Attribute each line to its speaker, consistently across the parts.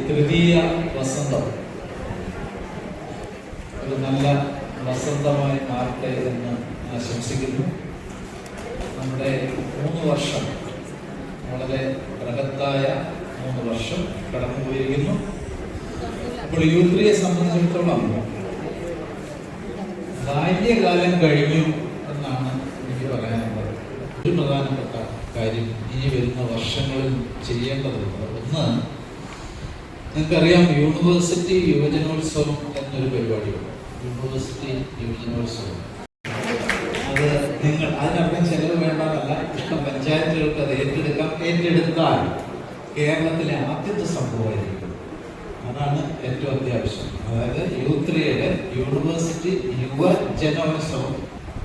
Speaker 1: തൃതീയ വസന്തം ഒരു നല്ല വസന്തമായി മാറട്ടെ എന്ന് ആശംസിക്കുന്നു. നമ്മുടെ 3 വർഷം വളരെ ബൃഹത്തായ 3 വർഷം കടന്നുപോയിരിക്കുന്നു. അപ്പോൾ യൂത്രിയെ സംബന്ധിച്ചിടത്തോളം ബാല്യകാലം കഴിഞ്ഞു എന്നാണ് എനിക്ക് പറയാനുള്ളത്. ഒരു പ്രധാനപ്പെട്ട കാര്യം ഇനി വരുന്ന വർഷങ്ങളിൽ ചെയ്യേണ്ടതുണ്ട്. ഒന്ന്, നിങ്ങൾക്കറിയാം, യൂണിവേഴ്സിറ്റി യുവജനോത്സവം എന്നൊരു പരിപാടിയുണ്ട്. യൂണിവേഴ്സിറ്റി യുവജനോത്സവം അത് നിങ്ങൾ അതിനർത്ഥം ചെലവ് വേണ്ടതല്ല, ഇഷ്ടം പഞ്ചായത്തുകൾക്ക് അത് ഏറ്റെടുത്താൽ കേരളത്തിലെ ആദ്യത്തെ സംഭവമായിരിക്കും. അതാണ് ഏറ്റവും അത്യാവശ്യം. അതായത് യൂത്രിയുടെ യൂണിവേഴ്സിറ്റി യുവജനോത്സവം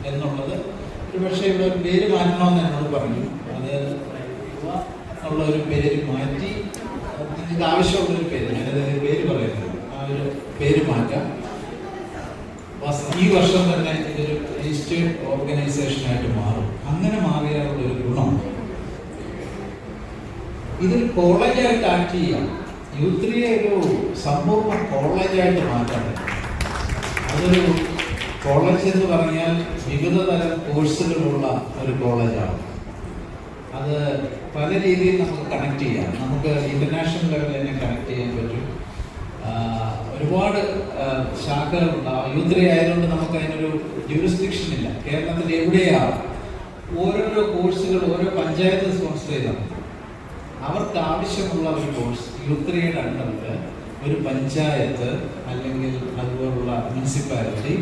Speaker 1: എന്നുള്ളത് ഒരുപക്ഷെ ഇവിടെ ഒരു പേര് മാറ്റണമെന്ന് എന്നോട് പറഞ്ഞു. അത് യുവ എന്നുള്ള ഒരു പേര് മാറ്റി നിങ്ങൾക്ക് ആവശ്യമുള്ളൊരു പേര്, ഞാനത് പേര് പറയുന്നത്, ആ ഒരു പേര് മാറ്റാം. ഈ വർഷം തന്നെ ഇതൊരു രജിസ്റ്റേർഡ് ഓർഗനൈസേഷനായിട്ട് മാറും. അങ്ങനെ മാറിയാലുള്ള ഒരു ഗുണം, ഇതൊരു കോളേജായിട്ട് ആക്ട് ചെയ്യാം. യൂത്രിയെ ഒരു സമ്പൂർണ്ണ കോളേജായിട്ട് മാറ്റാൻ. അതൊരു കോളേജ് എന്ന് പറഞ്ഞാൽ വിവിധ തരം കോഴ്സുകളുള്ള ഒരു കോളേജാണ്. അത് പല രീതിയിൽ നമുക്ക് കണക്ട് ചെയ്യാം. നമുക്ക് ഇന്റർനാഷണൽ ലെവലിൽ തന്നെ കണക്ട് ചെയ്യാൻ പറ്റും. ഒരുപാട് ശാഖകളുണ്ടാവും. യൂത്രി ആയതുകൊണ്ട് നമുക്ക് അതിനൊരു ജൂറിസ്ഡിക്ഷൻ ഇല്ല. കേരളത്തിൽ എവിടെയാണ് ഓരോരോ കോഴ്സുകൾ ഓരോ പഞ്ചായത്ത് സ്പോൺസർ ചെയ്താണ്. അവർക്ക് ആവശ്യമുള്ള ഒരു കോഴ്സ് യൂത്രിയുടെ അണ്ടറിൽ ഒരു പഞ്ചായത്ത് അല്ലെങ്കിൽ അതുപോലുള്ള മുനിസിപ്പാലിറ്റി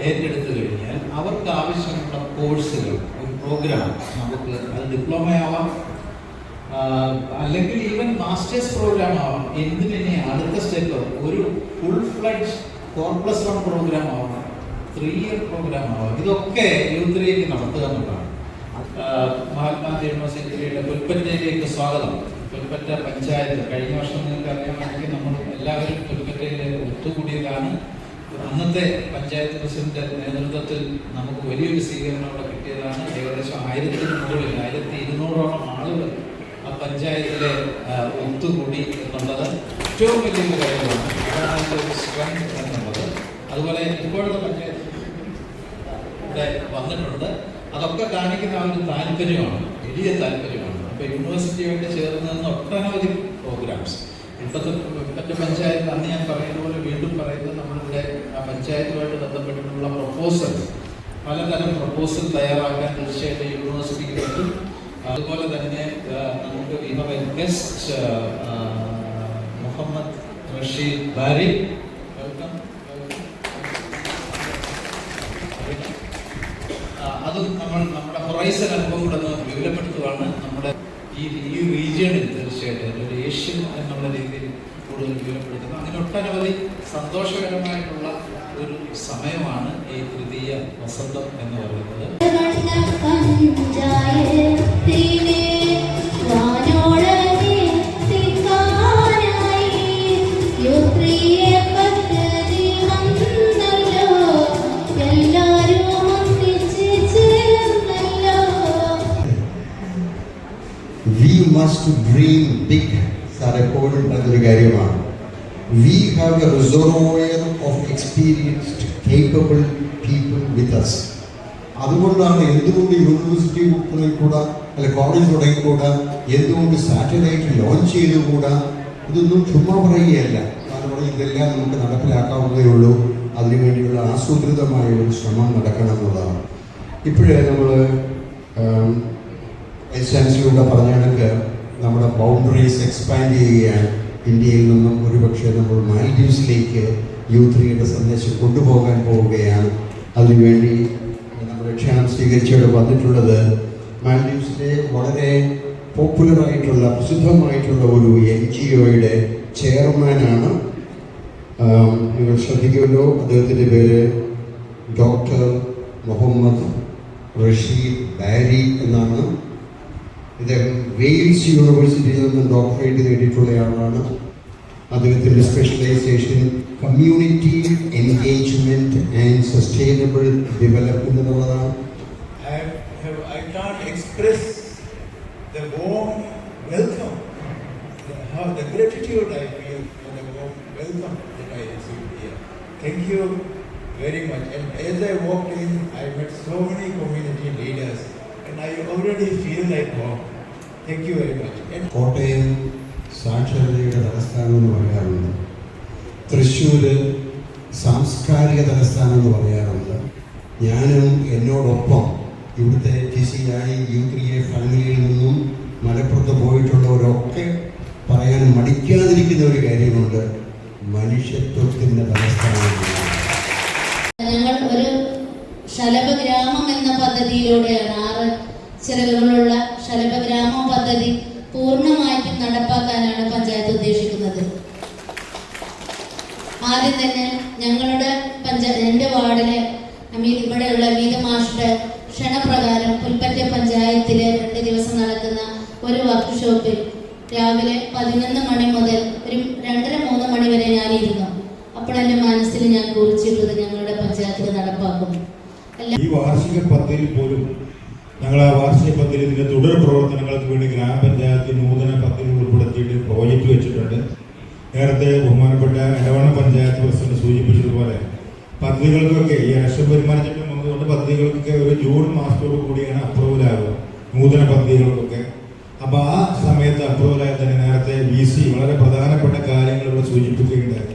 Speaker 1: ഏറ്റെടുത്തു കഴിഞ്ഞാൽ അവർക്ക് ആവശ്യമുള്ള കോഴ്സുകൾ, ഒരു പ്രോഗ്രാം, നമുക്ക് അത് ഡിപ്ലോമയാവാം, അല്ലെങ്കിൽ ഈവൻ മാസ്റ്റേഴ്സ് പ്രോഗ്രാം ആവാം. എന്തിനെ അടുത്ത സ്റ്റെപ്പ് ഒരു ഫുൾ ഫ്ലെഡ്ജ് 4+1 പ്രോഗ്രാം ആവാം, 3 ഇയർ പ്രോഗ്രാം ആവാം. ഇതൊക്കെ യൂത്രിയിലേക്ക് നടത്തുക എന്നുള്ളതാണ്. മഹാത്മാഗാന്ധി യൂണിവേഴ്സിറ്റിയുടെ പുൽപ്പറ്റയിലേക്ക് സ്വാഗതം. പുൽപ്പറ്റ പഞ്ചായത്ത് കഴിഞ്ഞ വർഷം നിങ്ങൾക്ക് അറിയാമെങ്കിൽ നമ്മൾ എല്ലാവരും പുൽപ്പറ്റയിൽ ഒത്തുകൂടിയതാണ്. അന്നത്തെ പഞ്ചായത്ത് പ്രസിഡന്റ് നേതൃത്വത്തിൽ നമുക്ക് വലിയൊരു സ്വീകരണം അവിടെ കിട്ടിയതാണ്. ഏകദേശം 1000-ന് മുകളിൽ 1200ഓളം ആളുകൾ ആ പഞ്ചായത്തിലെ ഒത്തുകൂടി എന്നുള്ളത് ഏറ്റവും വലിയൊരു കാര്യമാണ്. അതാണ് അതിൻ്റെ ഒരു സ്ട്രെങ്ത് എന്നുള്ളത്. അതുപോലെ ഇപ്പോഴത്തെ പഞ്ചായത്ത് ഇവിടെ വന്നിട്ടുണ്ട്. അതൊക്കെ കാണിക്കുന്ന ആ ഒരു താല്പര്യമാണ്, വലിയ താല്പര്യമാണ്. അപ്പോൾ യൂണിവേഴ്സിറ്റിയുമായിട്ട് ചേർന്ന് നിന്ന് ഒട്ടനവധി പ്രോഗ്രാംസ് ഇപ്പോഴത്തെ പഞ്ചായത്ത്, അന്ന് ഞാൻ പറയുന്ന പോലെ വീണ്ടും പറയുന്നത്, നമ്മളിവിടെ ആ പഞ്ചായത്തുമായിട്ട് ബന്ധപ്പെട്ടിട്ടുള്ള പ്രപ്പോസൽസ്, പലതരം പ്രപ്പോസൽ തയ്യാറാക്കാൻ തീർച്ചയായിട്ടും യൂണിവേഴ്സിറ്റിക്ക് പറ്റും. അതുപോലെ തന്നെ നമുക്ക് ഗസ്റ്റ് മുഹമ്മദ് റഷീദ് ബാരി, വെൽക്കം. അതും നമ്മുടെ ഹൊറൈസൺ അനുഭവം കൂടെ വിപുലപ്പെടുത്തുകയാണ്. നമ്മുടെ ഈ റീജിയണിൽ തീർച്ചയായിട്ടും ഒരു ഏഷ്യൻ എന്നുള്ള രീതിയിൽ കൂടുതൽ വിപുലപ്പെടുത്തുന്നത്. അങ്ങനെ ഒട്ടനവധി സന്തോഷകരമായിട്ടുള്ള ഒരു സമയമാണ് ഈ തൃതീയ വസന്തം എന്ന് പറയുന്നത്.
Speaker 2: We must dream big. Sir എപ്പോഴും പറഞ്ഞൊരു കാര്യമാണ്. We have a reservoir of experienced, capable people with us. അതുകൊണ്ടാണ് എന്തുകൊണ്ട് യൂണിവേഴ്സിറ്റി കൂടാ, അല്ല കോളേജ് തുടങ്ങിക്കൂടാ, എന്തുകൊണ്ട് സാറ്റലൈറ്റ് ലോഞ്ച് ചെയ്തുകൂടാ. ഇതൊന്നും ചുമ്മാ പറയുകയല്ല. കാരണം ഇതെല്ലാം നമുക്ക് നടപ്പിലാക്കാവുന്നതേ ഉള്ളൂ. അതിനുവേണ്ടിയുള്ള ആസൂത്രിതമായ ഒരു ശ്രമം നടക്കണം എന്നുള്ളതാണ്. ഇപ്പോഴേ നമ്മൾ വൈസ് ചാൻസലറുടെ പറഞ്ഞ കണക്ക് നമ്മുടെ ബൗണ്ടറീസ് എക്സ്പാൻഡ് ചെയ്യുകയാണ്. ഇന്ത്യയിൽ നിന്നും ഒരുപക്ഷെ നമ്മൾ മാൽഡീവ്സിലേക്ക് യൂത്രിയുടെ സന്ദേശം കൊണ്ടുപോകാൻ പോവുകയാണ്. അതിനുവേണ്ടി നമ്മുടെ ക്ഷണം സ്വീകരിച്ചവിടെ വന്നിട്ടുള്ളത് മാൽഡീവ്സിലെ വളരെ പോപ്പുലറായിട്ടുള്ള പ്രസിദ്ധമായിട്ടുള്ള ഒരു NGOയുടെ ചെയർമാനാണ്. നിങ്ങൾ ശ്രദ്ധിക്കുമല്ലോ, അദ്ദേഹത്തിൻ്റെ പേര് ഡോക്ടർ മുഹമ്മദ് റഷീദ് ബാരി എന്നാണ്. ഇദ്ദേഹം വെയിൽസ് യൂണിവേഴ്സിറ്റിയിൽ നിന്നും ഡോക്ടറേറ്റ് നേടിയിട്ടുള്ളയാളാണ്. അദ്ദേഹത്തിൻ്റെ specialisation community engagement and sustainable development എന്നുള്ളതാണ്.
Speaker 3: I can't express the warm welcome, the how the gratitude I feel for the warm welcome that I received here. Thank you very much. And as I walked in, I met so many community leaders, and I already feel like home. Thank you very much. And
Speaker 2: Kottayam സാക്ഷരതയുടെ തലസ്ഥാനം എന്ന് പറയാറുണ്ട്, തൃശ്ശൂർ സാംസ്കാരിക തലസ്ഥാനം എന്ന് പറയാറുണ്ട്. ഞാനും എന്നോടൊപ്പം ഇവിടുത്തെ TCI U3A ഫാമിലിയിൽ നിന്നും മലപ്പുറത്ത് പോയിട്ടുള്ളവരൊക്കെ പറയാൻ മടിക്കാതിരിക്കുന്ന ഒരു കാര്യമുണ്ട്, മനുഷ്യത്വത്തിൻ്റെ തലസ്ഥാനമാണ്.
Speaker 4: ഞങ്ങൾ ഒരു ശലഭഗ്രാമം എന്ന പദ്ധതിയിലൂടെയാണ് 6 ചിറകുകളുള്ള ശലഭഗ്രാമം പദ്ധതി പൂർണ്ണമായിട്ടും നടപ്പാക്കാനാണ് പഞ്ചായത്ത് ഉദ്ദേശിക്കുന്നത്. ആദ്യം തന്നെ ഞങ്ങളുടെ എൻ്റെ വാർഡിലെ ഇവിടെയുള്ള വീത മാസ്റ്റർ ക്ഷണപ്രകാരം പുൽപ്പറ്റ പഞ്ചായത്തിലെ 2 ദിവസം നടക്കുന്ന ഒരു വർക്ക്ഷോപ്പിൽ രാവിലെ 11 മണി മുതൽ ഒരു 2:30-3 മണി വരെ ഞാനിരുന്നു. അപ്പോൾ എൻ്റെ മനസ്സിൽ ഞാൻ കുറിച്ചിട്ടത് ഞങ്ങളുടെ പഞ്ചായത്തിൽ നടപ്പാക്കും.
Speaker 5: ഈ വാർഷിക പദ്ധതിയിൽ പോലും ഞങ്ങൾ ആ വാർഷിക പദ്ധതിയുടെ തുടർ പ്രവർത്തനങ്ങൾക്ക് വേണ്ടി ഗ്രാമപഞ്ചായത്ത് നൂതന പദ്ധതി ഉൾപ്പെടുത്തിയിട്ട് പ്രോജക്റ്റ് വെച്ചിട്ടുണ്ട്. നേരത്തെ ബഹുമാനപ്പെട്ട ഇടവണ്ണ പഞ്ചായത്ത് പ്രസിഡന്റ് സൂചിപ്പിച്ചതുപോലെ പദ്ധതികൾക്കൊക്കെ ഈ ഇലക്ഷൻ പെരുമാറ്റം വന്നതുകൊണ്ട് പദ്ധതികൾക്കൊക്കെ ഒരു ജൂൺ മാസത്തോടു കൂടിയാണ് അപ്രൂവൽ ആവുക, നൂതന പദ്ധതികൾക്കൊക്കെ. അപ്പോൾ ആ സമയത്ത് അപ്രൂവലായി തന്നെ നേരത്തെ VC വളരെ പ്രധാനപ്പെട്ട കാര്യങ്ങൾ ഇവിടെ സൂചിപ്പിക്കുകയുണ്ടായി.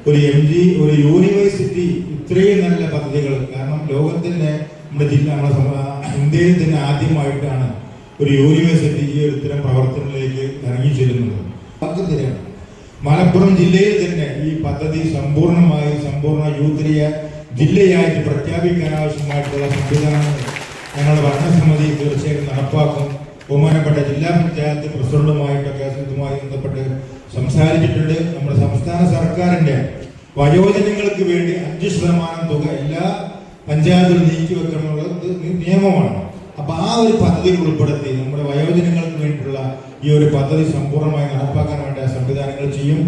Speaker 5: ഒരു MG ഒരു യൂണിവേഴ്സിറ്റി ഇത്രയും നല്ല പദ്ധതികൾ, കാരണം ലോകത്തിൻ്റെ നമ്മുടെ ജില്ല നമ്മുടെ ഇന്ത്യയിൽ തന്നെ ആദ്യമായിട്ടാണ് ഒരു യൂണിവേഴ്സിറ്റി ഈ ഒരു ഇത്തരം പ്രവർത്തനങ്ങളിലേക്ക് ഇറങ്ങി ചെല്ലുന്നത്. പദ്ധതിയാണ് മലപ്പുറം ജില്ലയിൽ തന്നെ ഈ പദ്ധതി സമ്പൂർണ്ണ യൂത്ത് ജില്ലയായിട്ട് പ്രഖ്യാപിക്കാൻ ആവശ്യമായിട്ടുള്ള സംവിധാനങ്ങൾ ഞങ്ങളുടെ ഭരണസമിതി തീർച്ചയായും നടപ്പാക്കും. ബഹുമാനപ്പെട്ട ജില്ലാ പഞ്ചായത്ത് പ്രസിഡന്റുമായിട്ടൊക്കെ ഇതുമായി ബന്ധപ്പെട്ട് സംസാരിച്ചിട്ടുണ്ട്. നമ്മുടെ സംസ്ഥാന സർക്കാരിന്റെ വയോജനങ്ങൾക്ക് വേണ്ടി 5% തുക എല്ലാ പഞ്ചായത്തുകളും നീക്കി വെക്കണമെന്നുള്ളത് നിയമമാണ്. അപ്പൊ ആ ഒരു പദ്ധതിയിൽ ഉൾപ്പെടുത്തി നമ്മുടെ വയോജനങ്ങൾക്ക് വേണ്ടിയിട്ടുള്ള ഈ ഒരു പദ്ധതി സമ്പൂർണ്ണമായി നടപ്പാക്കാൻ വേണ്ട സംവിധാനങ്ങൾ ചെയ്യും.